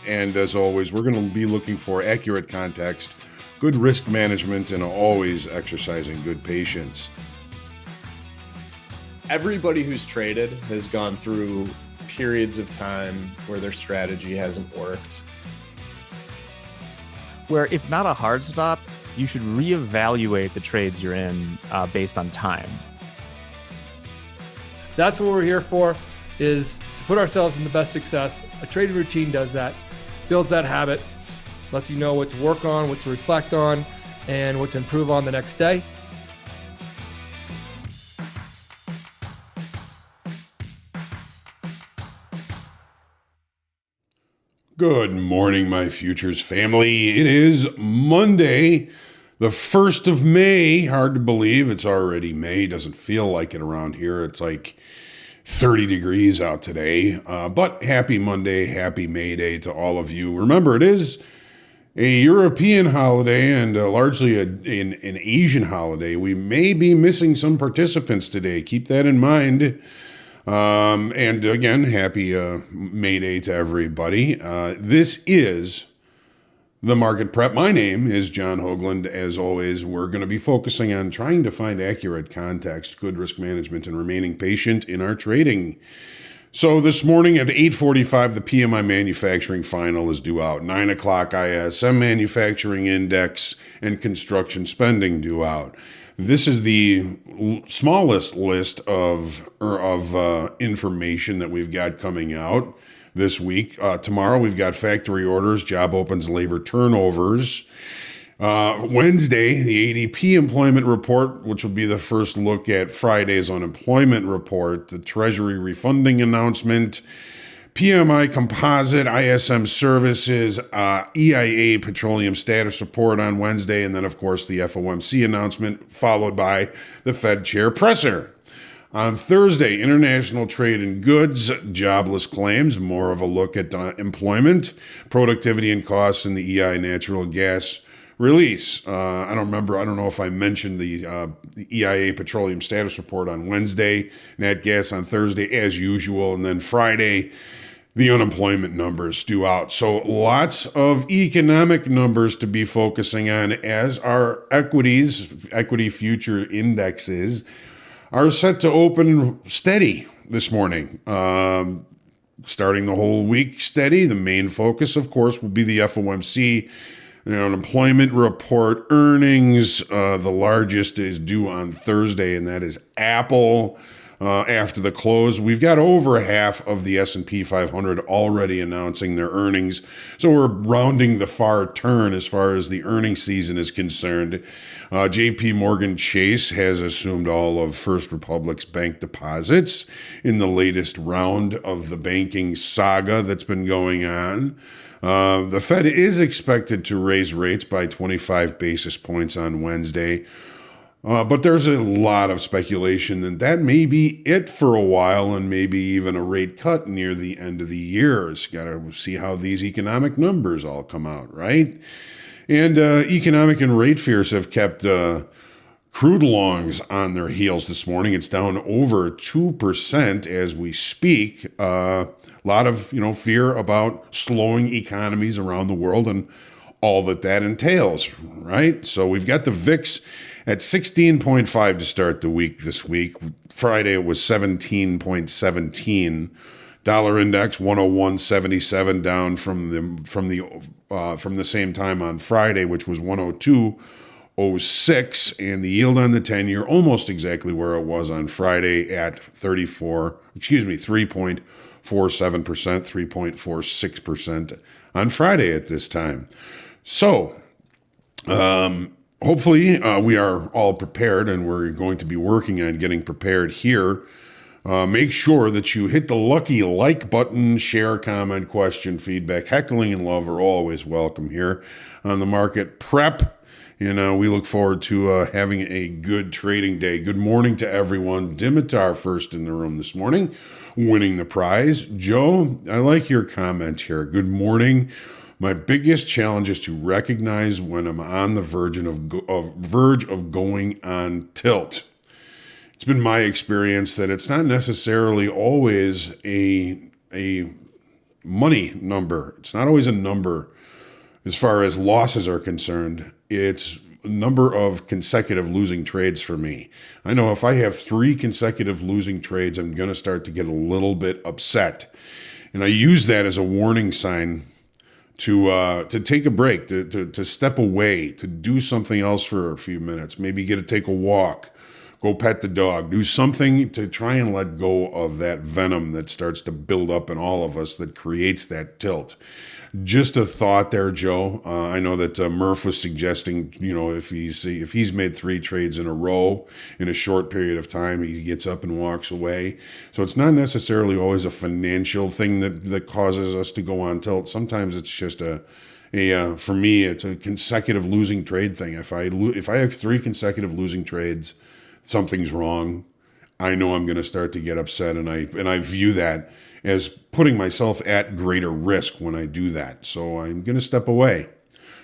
And as always, we're going to be looking for accurate context, good risk management, and always exercising good patience. Everybody who's traded has gone through periods of time where their strategy hasn't worked. Where if not a hard stop, you should reevaluate the trades you're in based on time. That's what we're here for, is to put ourselves in the best success. A trading routine does that, builds that habit, lets you know what to work on, what to reflect on, and what to improve on the next day. Good morning, my futures family. It is Monday, the 1st of May. Hard to believe it's already May. Doesn't feel like it around here. It's like 30 degrees out today. But happy Monday, happy Mayday to all of you. Remember, it is a European holiday and largely an Asian holiday. We may be missing some participants today. Keep that in mind. And again, happy Mayday to everybody. This is the Market Prep. My name is John Hoagland. As always, we're going to be focusing on trying to find accurate context, good risk management, and remaining patient in our trading. So this morning at 8:45, the PMI manufacturing final is due out. 9 o'clock, ISM manufacturing index and construction spending due out. This is the smallest list of information that we've got coming out this week. Tomorrow we've got factory orders, job opens, labor turnovers. Wednesday, the ADP employment report, which will be the first look at Friday's unemployment report, the Treasury refunding announcement, PMI composite, ISM services, EIA petroleum status report on Wednesday, and then, of course, the FOMC announcement, followed by the Fed chair presser. On Thursday, international trade in goods, jobless claims, more of a look at employment, productivity and costs, and the EI natural gas release. I don't know if I mentioned the EIA petroleum status report on Wednesday, nat gas on Thursday as usual, and then Friday, the unemployment numbers due out. So lots of economic numbers to be focusing on as our equity future indexes are set to open steady this morning. Starting the whole week steady. The main focus, of course, will be the FOMC unemployment report. Earnings, the largest is due on Thursday, and that is Apple. After the close, we've got over half of the S&P 500 already announcing their earnings. So we're rounding the far turn as far as the earnings season is concerned. JP Morgan Chase has assumed all of First Republic's bank deposits in the latest round of the banking saga that's been going on. The Fed is expected to raise rates by 25 basis points on Wednesday. But there's a lot of speculation that may be it for a while, and maybe even a rate cut near the end of the year. It's got to see how these economic numbers all come out, right? And economic and rate fears have kept crude longs on their heels this morning. It's down over 2% as we speak. A lot of fear about slowing economies around the world and all that entails, right? So we've got the VIX at 16.5 to start the week this week. Friday it was 17.17. Dollar index 101.77, down from the same time on Friday, which was 102.06, and the yield on the 10-year almost exactly where it was on Friday at 3.47%, 3.46% on Friday at this time. So, hopefully, we are all prepared, and we're going to be working on getting prepared here. Make sure that you hit the lucky like button, share, comment, question, feedback. Heckling and love are always welcome here on the Market Prep. We look forward to having a good trading day. Good morning to everyone. Dimitar first in the room this morning, winning the prize. Joe, I like your comment here. Good morning. My biggest challenge is to recognize when I'm on the verge of going on tilt. It's been my experience that it's not necessarily always a money number. It's not always a number as far as losses are concerned. It's a number of consecutive losing trades for me. I know if I have 3 consecutive losing trades, I'm going to start to get a little bit upset. And I use that as a warning sign to take a break, to step away, to do something else for a few minutes, maybe take a walk, go pet the dog, do something to try and let go of that venom that starts to build up in all of us that creates that tilt. Just a thought there, Joe. I know that Murph was suggesting, if he's made 3 trades in a row in a short period of time, he gets up and walks away. So it's not necessarily always a financial thing that causes us to go on tilt. Sometimes it's just for me, it's a consecutive losing trade thing. If I have 3 consecutive losing trades, something's wrong. I know I'm going to start to get upset, and I view that as putting myself at greater risk when I do that. So I'm going to step away.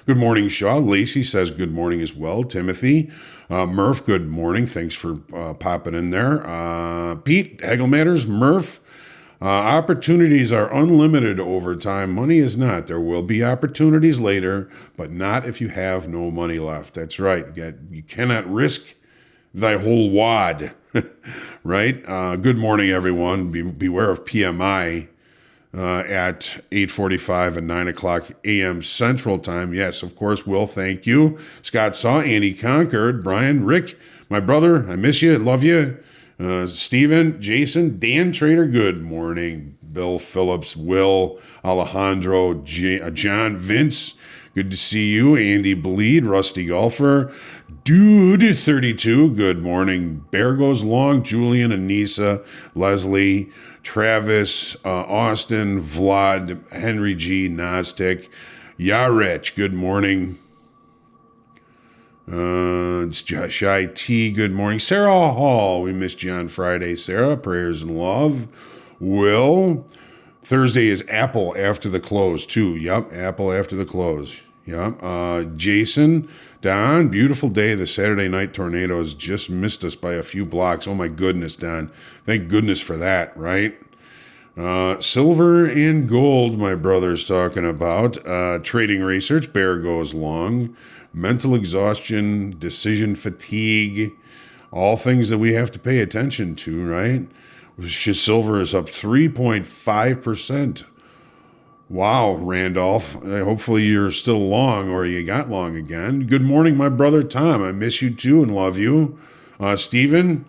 Good morning, Shaw. Lacey says good morning as well. Timothy. Murph, good morning. Thanks for popping in there. Pete, Hagel Matters. Murph, opportunities are unlimited over time. Money is not. There will be opportunities later, but not if you have no money left. That's right. You cannot risk thy whole wad, right? Good morning, everyone. Beware of PMI at 8:45 and 9 o'clock a.m. Central Time. Yes, of course, Will, thank you. Scott Saw, Andy Concord, Brian, Rick, my brother, I miss you, love you. Steven, Jason, Dan Trader, good morning. Bill Phillips, Will, Alejandro, John, Vince, good to see you. Andy Bleed, Rusty Golfer, Dude 32, good morning. Bear Goes Long, Julian, Anissa, Leslie, Travis, Austin, Vlad, Henry G, Nastic, Yarech, good morning. Shy T, good morning. Sarah Hall, we missed you on Friday. Sarah, prayers and love. Will, Thursday is Apple after the close too. Yep, Apple after the close. Yep. Jason, Don, beautiful day. The Saturday night tornadoes just missed us by a few blocks. Oh my goodness, Don. Thank goodness for that, right? Silver and gold, my brother's talking about. Trading research, Bear Goes Long. Mental exhaustion, decision fatigue, all things that we have to pay attention to, right? Silver is up 3.5%. Wow, Randolph. Hopefully you're still long or you got long again. Good morning, my brother Tom. I miss you too and love you. Stephen,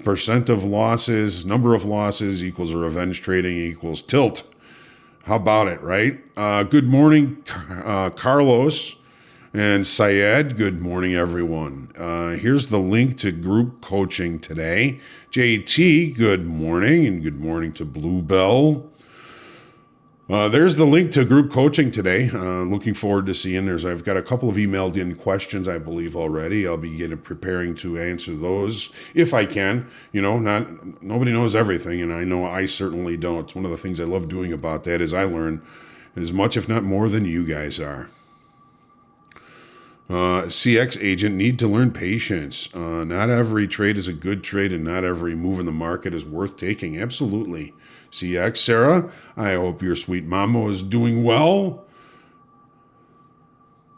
percent of losses, number of losses equals revenge trading equals tilt. How about it, right? Good morning, Carlos and Syed. Good morning, everyone. Here's the link to group coaching today. JT, good morning, and good morning to Bluebell. There's the link to group coaching today. Looking forward to seeing. I've got a couple of emailed in questions, I believe, already. I'll be preparing to answer those if I can. Nobody knows everything, and I know I certainly don't. It's one of the things I love doing about that is I learn as much, if not more, than you guys are. CX agent, need to learn patience. Not every trade is a good trade, and not every move in the market is worth taking. Absolutely. CX, Sarah, I hope your sweet mama is doing well.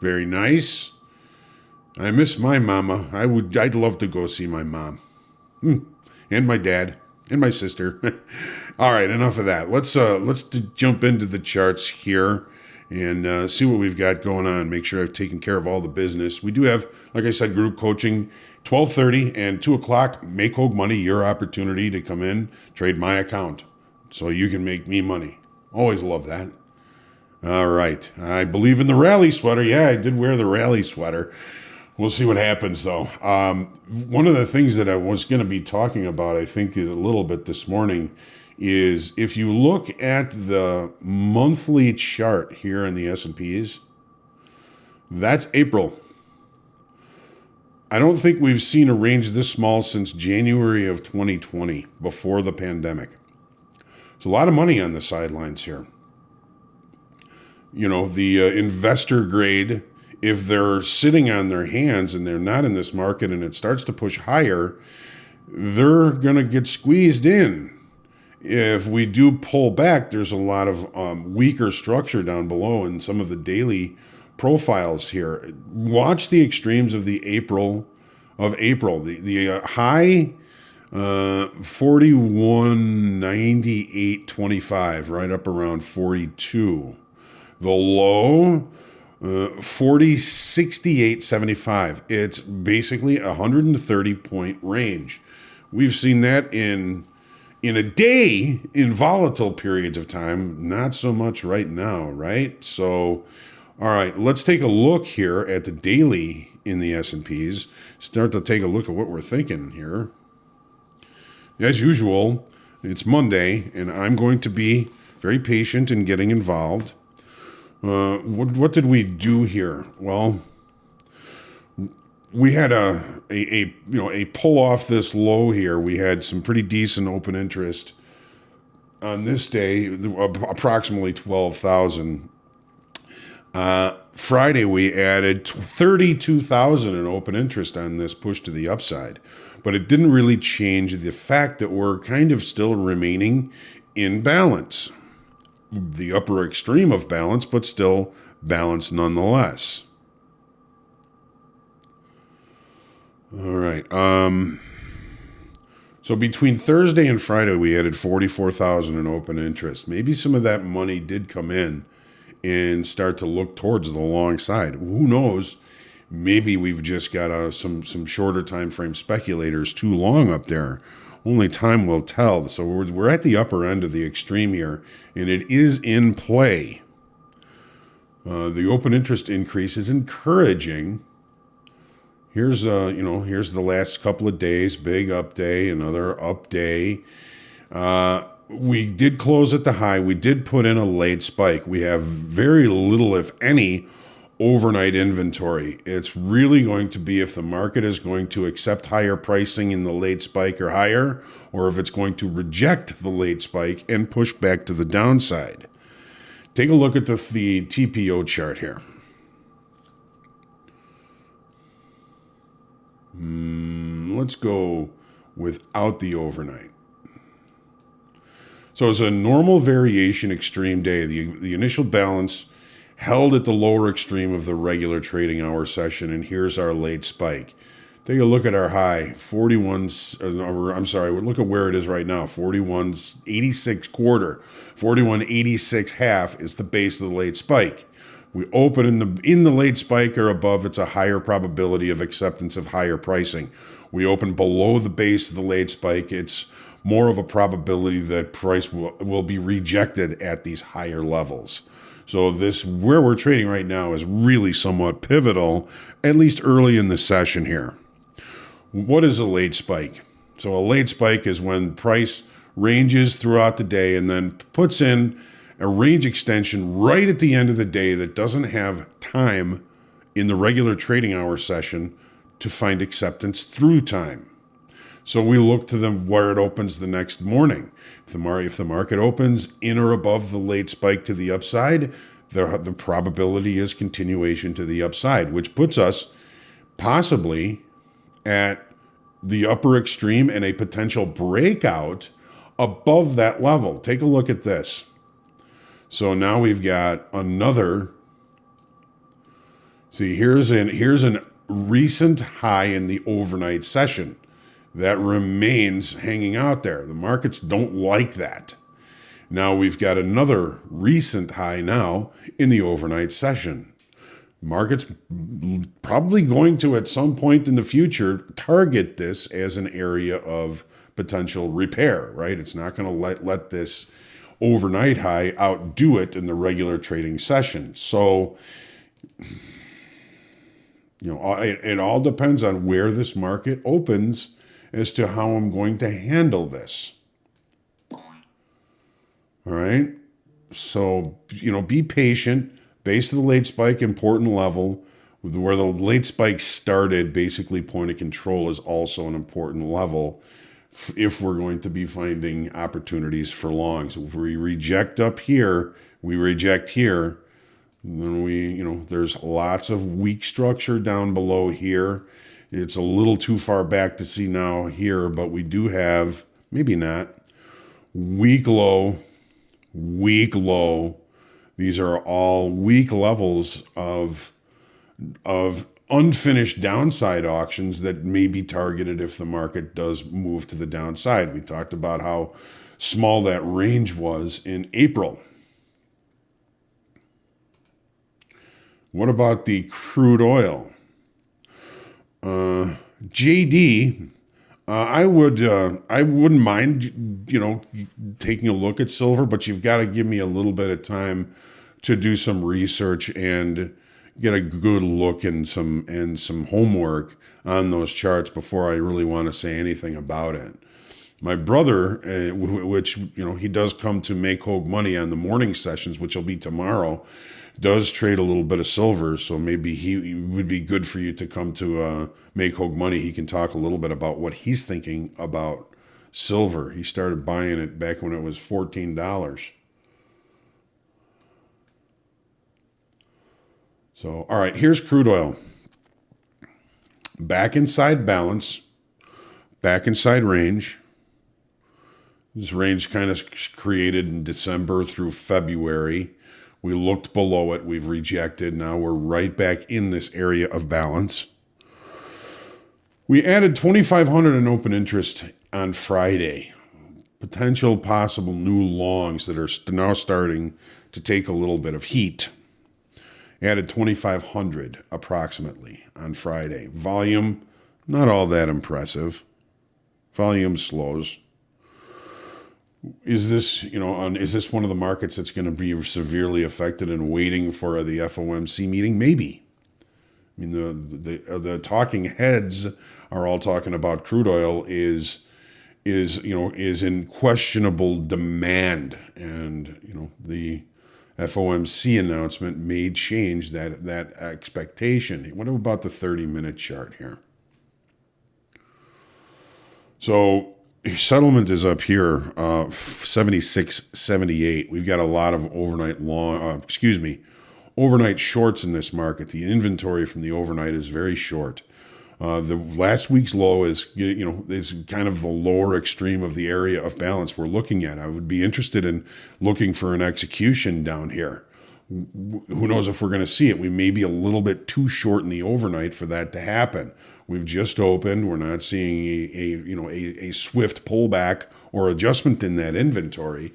Very nice. I miss my mama. I'd love to go see my mom. And my dad. And my sister. All right, enough of that. Let's jump into the charts here and see what we've got going on. Make sure I've taken care of all the business. We do have, like I said, group coaching, 12:30 and 2 o'clock. Make Hogue Money, your opportunity to come in, trade my account so you can make me money. Always love that. All right. I believe in the rally sweater. Yeah, I did wear the rally sweater. We'll see what happens, though. One of the things that I was going to be talking about, I think, is a little bit this morning, is if you look at the monthly chart here in the S&Ps, that's April. I don't think we've seen a range this small since January of 2020, before the pandemic. There's a lot of money on the sidelines here. The investor grade, if they're sitting on their hands and they're not in this market and it starts to push higher, they're going to get squeezed in. If we do pull back, there's a lot of weaker structure down below in some of the daily profiles here. Watch the extremes of the April. The high 41.98.25, right up around 42. The low 40.68.75. It's basically a 130 point range. We've seen that in a day in volatile periods of time, not so much right now, right? So, all right, let's take a look here at the daily in the S&Ps. Start to take a look at what we're thinking here. As usual, it's Monday, and I'm going to be very patient in getting involved. What did we do here? Well, we had a pull off this low here. We had some pretty decent open interest on this day, approximately 12,000. Friday we added 32,000 in open interest on this push to the upside, but it didn't really change the fact that we're kind of still remaining in balance, the upper extreme of balance, but still balance nonetheless. All right. So between Thursday and Friday, we added 44,000 in open interest. Maybe some of that money did come in and start to look towards the long side. Who knows? Maybe we've just got some shorter time frame speculators too long up there. Only time will tell. So we're at the upper end of the extreme here, and it is in play. The open interest increase is encouraging. Here's the last couple of days, big up day, another up day. We did close at the high. We did put in a late spike. We have very little, if any, overnight inventory. It's really going to be if the market is going to accept higher pricing in the late spike or higher, or if it's going to reject the late spike and push back to the downside. Take a look at the TPO chart here. Let's go without the overnight. So it's a normal variation extreme day. The initial balance held at the lower extreme of the regular trading hour session, and here's our late spike. Take a look at our high, 41, I'm sorry, look at where it is right now, 41.86 quarter, 41.86 half is the base of the late spike. We open in the late spike or above, it's a higher probability of acceptance of higher pricing. We open below the base of the late spike, it's more of a probability that price will be rejected at these higher levels. So this, where we're trading right now, is really somewhat pivotal, at least early in the session here. What is a late spike? So a late spike is when price ranges throughout the day and then puts in a range extension right at the end of the day that doesn't have time in the regular trading hour session to find acceptance through time. So we look to where it opens the next morning. If the market opens in or above the late spike to the upside, the probability is continuation to the upside, which puts us possibly at the upper extreme and a potential breakout above that level. Take a look at this. So now we've got another. See, here's an recent high in the overnight session that remains hanging out there. The markets don't like that. Now we've got another recent high now in the overnight session. Markets probably going to, at some point in the future, target this as an area of potential repair, right? It's not going to let this overnight high outdo it in the regular trading session. So, it all depends on where this market opens as to how I'm going to handle this. All right. So, be patient. Base of the late spike, important level. Where the late spike started, basically point of control, is also an important level if we're going to be finding opportunities for longs. If we reject up here, we reject here, then there's lots of weak structure down below here. It's a little too far back to see now here, but we do have, maybe not, weak low, weak low. These are all weak levels of unfinished downside auctions that may be targeted if the market does move to the downside. We talked about how small that range was in April. What about the crude oil? JD, I wouldn't mind, taking a look at silver, but you've got to give me a little bit of time to do some research and get a good look and some homework on those charts before I really want to say anything about it. My brother, which he does come to Make Hogue Money on the morning sessions, which will be tomorrow, does trade a little bit of silver, so maybe he would be good for you to come to Make Hogue Money. He can talk a little bit about what he's thinking about silver. He started buying it back when it was $14. So, all right, here's crude oil. Back inside balance, back inside range. This range kind of created in December through February. We looked below it. We've rejected. Now we're right back in this area of balance. We added 2,500 in open interest on Friday. Potential possible new longs that are now starting to take a little bit of heat. Added 2,500 approximately on Friday. Volume, not all that impressive. Volume slows. Is this one of the markets that's going to be severely affected and waiting for the FOMC meeting? Maybe. I mean, the talking heads are all talking about crude oil is in questionable demand, and the FOMC announcement may change that expectation. What about the 30-minute chart here? So settlement is up here, 76.78. We've got a lot of overnight shorts in this market. The inventory from the overnight is very short. The last week's low is kind of the lower extreme of the area of balance we're looking at. I would be interested in looking for an execution down here. Who knows if we're going to see it? We may be a little bit too short in the overnight for that to happen. We've just opened. We're not seeing a swift pullback or adjustment in that inventory.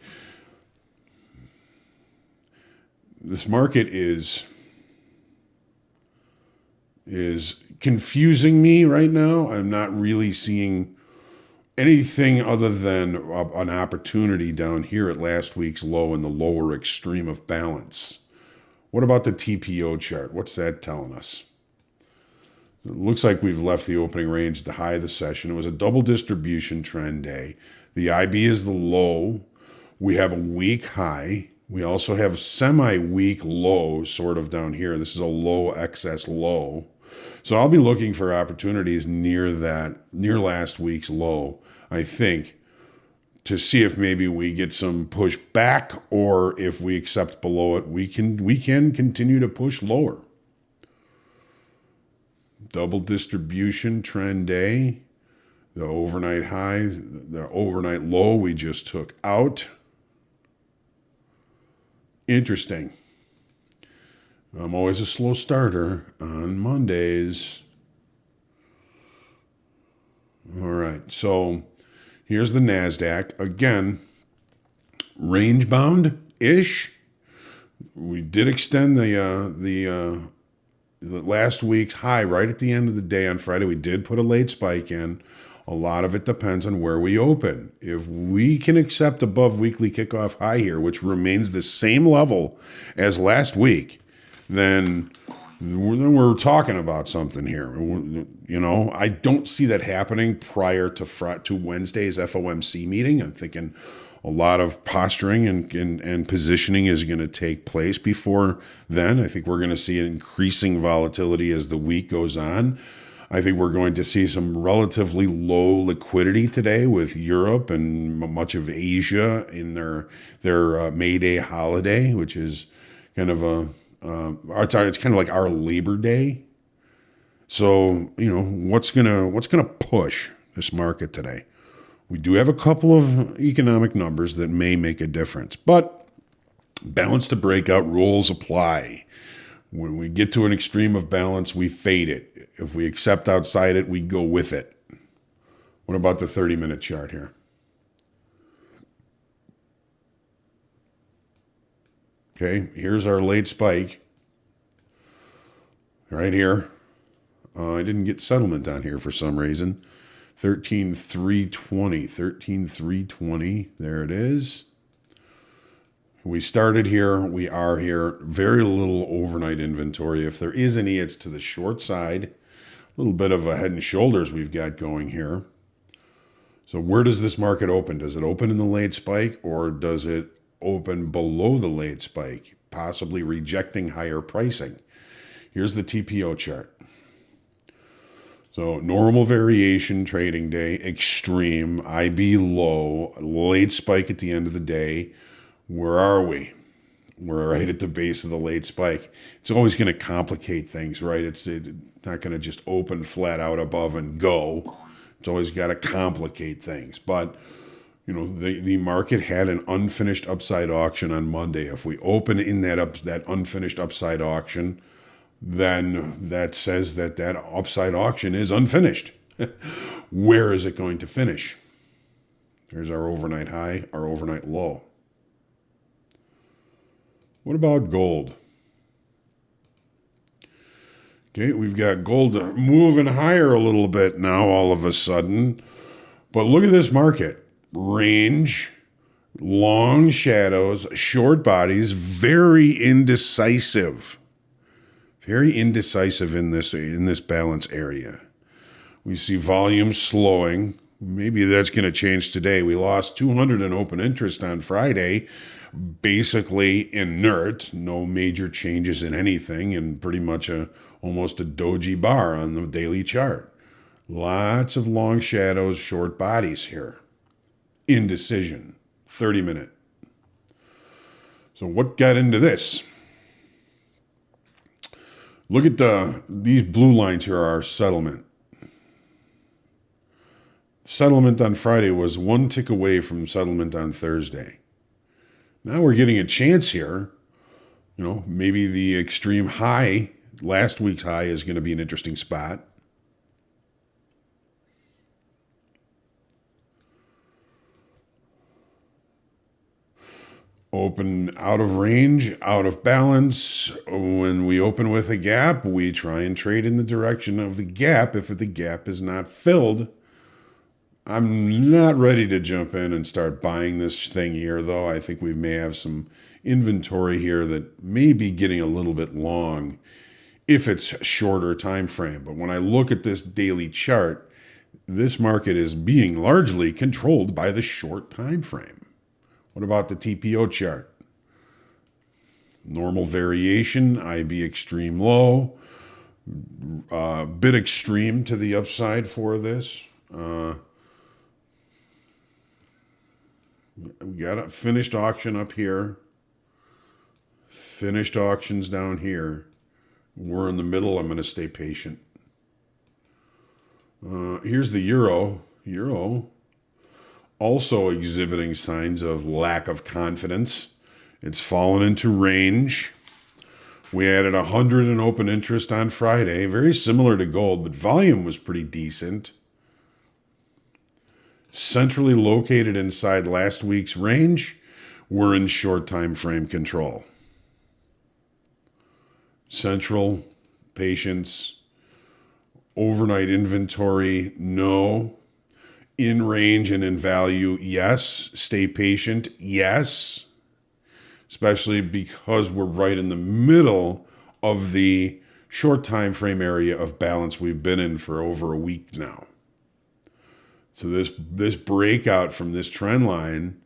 This market is confusing me right now. I'm not really seeing anything other than an opportunity down here at last week's low in the lower extreme of balance. What about the TPO chart? What's that telling us? It looks like we've left the opening range at the high of the session. It was a double distribution trend day. The IB is the low. We have a weak high. We also have semi-weak low sort of down here. This is a low excess low. So I'll be looking for opportunities near last week's low, I think, to see if maybe we get some push back, or if we accept below it, we can continue to push lower. Double distribution trend day, the overnight high, the overnight low we just took out. Interesting. I'm always a slow starter on Mondays. All right, so here's the NASDAQ. Again, range bound-ish. We did extend the last week's high right at the end of the day on Friday. We did put a late spike in. A lot of it depends on where we open. If we can accept above weekly kickoff high here, which remains the same level as last week, then we're talking about something here. I don't see that happening prior to Wednesday's FOMC meeting. I'm thinking a lot of posturing and positioning is going to take place before then. I think we're going to see increasing volatility as the week goes on. I think we're going to see some relatively low liquidity today with Europe and much of Asia in their Mayday holiday, which is kind of it's kind of like our Labor Day. So what's gonna push this market today? We do have a couple of economic numbers that may make a difference, but balance to breakout rules apply. When we get to an extreme of balance, we fade it. If we accept outside it, we go with it. What about the 30-minute chart here? Okay, here's our late spike. Right here. I didn't get settlement on here for some reason. 13,320. 13,320. There it is. We started here. We are here. Very little overnight inventory. If there is any, it's to the short side. A little bit of a head and shoulders we've got going here. So where does this market open? Does it open in the late spike, or does it open below the late spike, possibly rejecting higher pricing? Here's the TPO chart. So normal variation trading day, extreme, IB low, late spike at the end of the day. Where are we? We're right at the base of the late spike. It's always going to complicate things, right? It's not going to just open flat out above and go. It's always got to complicate things. But, you know, the market had an unfinished upside auction on Monday. If we open in that unfinished upside auction, then that says that upside auction is unfinished. Where is it going to finish? There's our overnight high, our overnight low. What about gold? Okay, we've got gold moving higher a little bit now all of a sudden. But look at this market. Range, long shadows, short bodies, very indecisive. Very indecisive in this balance area. We see volume slowing. Maybe that's going to change today. We lost 200 in open interest on Friday. Basically inert, no major changes in anything, and pretty much almost a doji bar on the daily chart. Lots of long shadows, short bodies here. Indecision, 30-minute. So what got into this? Look at these blue lines here are our settlement. Settlement on Friday was one tick away from settlement on Thursday. Now we're getting a chance here. You know, maybe the extreme high, last week's high, is going to be an interesting spot. Open out of range, out of balance. When we open with a gap, we try and trade in the direction of the gap. If the gap is not filled, I'm not ready to jump in and start buying this thing here, though. I think we may have some inventory here that may be getting a little bit long if it's a shorter time frame. But when I look at this daily chart, this market is being largely controlled by the short time frame. What about the TPO chart? Normal variation, IB extreme low, bit extreme to the upside for this. We got a finished auction up here. Finished auctions down here. We're in the middle. I'm going to stay patient. Here's the euro. Euro also exhibiting signs of lack of confidence. It's fallen into range. We added 100 in open interest on Friday. Very similar to gold, but volume was pretty decent. Centrally located inside last week's range, we're in short time frame control. Central, patience, overnight inventory, no. In range and in value, yes. Stay patient, yes. Especially because we're right in the middle of the short time frame area of balance we've been in for over a week now. So this breakout from this trend line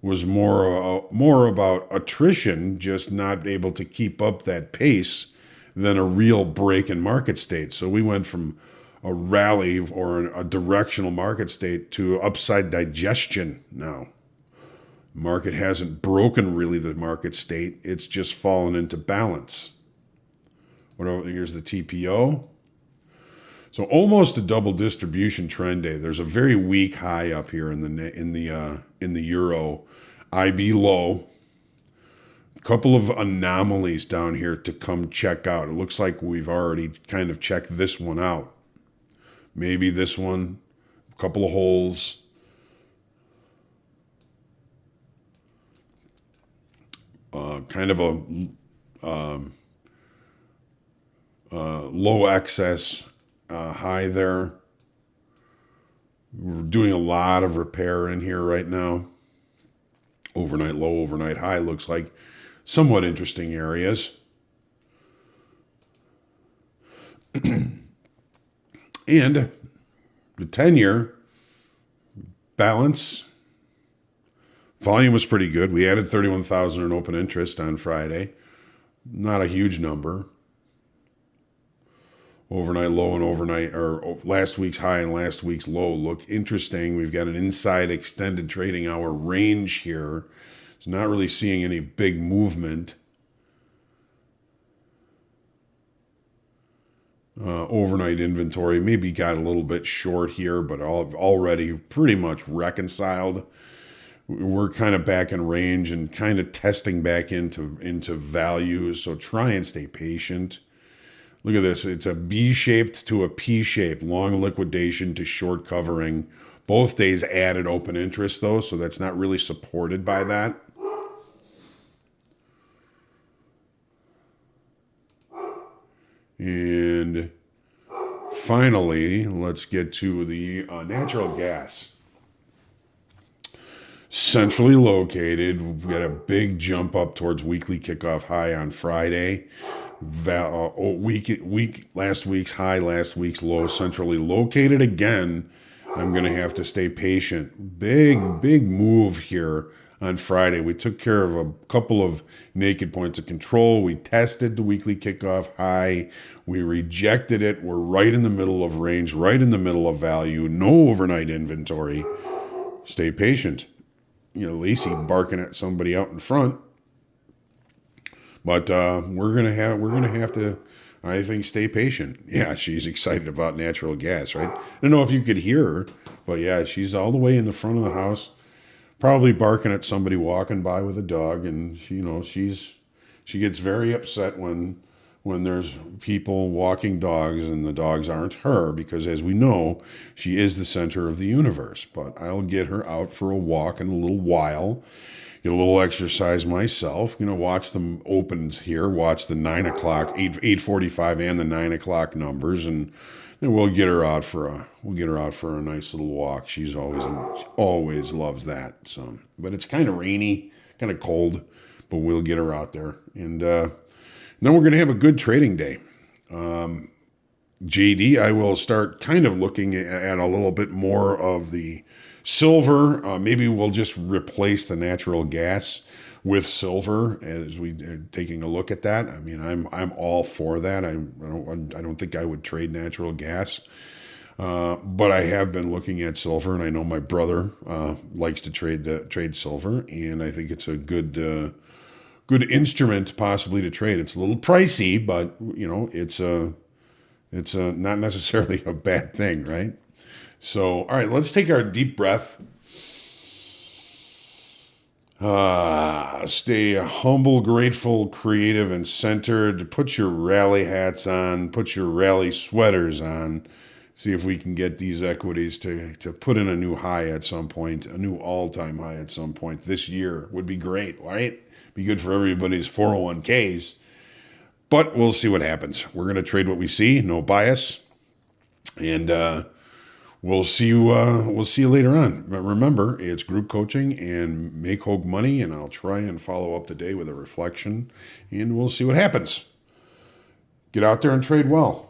was more about attrition, just not able to keep up that pace, than a real break in market state. So we went from a rally or a directional market state to upside digestion now. Market hasn't broken really the market state. It's just fallen into balance. Here's the TPO. So almost a double distribution trend day. There's a very weak high up here in the euro IB low. A couple of anomalies down here to come check out. It looks like we've already kind of checked this one out. Maybe this one, a couple of holes. Kind of a low excess high there. We're doing a lot of repair in here right now. Overnight low, overnight high looks like somewhat interesting areas. And the 10-year balance volume was pretty good. We added 31,000 in open interest on Friday. Not a huge number. Overnight low and overnight, or last week's high and last week's low look interesting. We've got an inside extended trading hour range here. So not really seeing any big movement. Overnight inventory maybe got a little bit short here, but already pretty much reconciled. We're kind of back in range and kind of testing back into values. So try and stay patient. Look at this. It's a B-shaped to a P-shape, long liquidation to short covering. Both days added open interest, though, so that's not really supported by that. And finally, let's get to the natural gas. Centrally located. We've got a big jump up towards weekly kickoff high on Friday. Last week's high, last week's low, centrally located again. I'm going to have to stay patient. Big move here on Friday. We took care of a couple of naked points of control. We tested the weekly kickoff high. We rejected it. We're right in the middle of range, right in the middle of value. No overnight inventory. Stay patient. Lacey barking at somebody out in front. But we're gonna have to, I think, stay patient. Yeah, she's excited about natural gas, right? I don't know if you could hear her, but yeah, she's all the way in the front of the house, probably barking at somebody walking by with a dog, and she gets very upset when there's people walking dogs and the dogs aren't her, because as we know, she is the center of the universe. But I'll get her out for a walk in a little while. Get a little exercise myself. Watch the opens here. Watch the 9 o'clock, 8:45, and the 9 o'clock numbers, and then we'll get her out for a nice little walk. She's always loves that. So, but it's kind of rainy, kind of cold, but we'll get her out there, and then we're gonna have a good trading day. JD, I will start kind of looking at a little bit more of the silver. Maybe we'll just replace the natural gas with silver as we taking a look at that. I mean, I'm all for that. I don't think I would trade natural gas, but I have been looking at silver, and I know my brother likes to trade silver, and I think it's a good instrument possibly to trade. It's a little pricey, but it's not necessarily a bad thing, right? So, all right, let's take our deep breath. Stay humble, grateful, creative, and centered. Put your rally hats on. Put your rally sweaters on. See if we can get these equities to put in a new high at some point, a new all-time high at some point this year. Would be great, right? Be good for everybody's 401ks. But we'll see what happens. We're going to trade what we see, no bias. And we'll see you later on. Remember, it's group coaching and make Hogue money, and I'll try and follow up today with a reflection, and we'll see what happens. Get out there and trade well.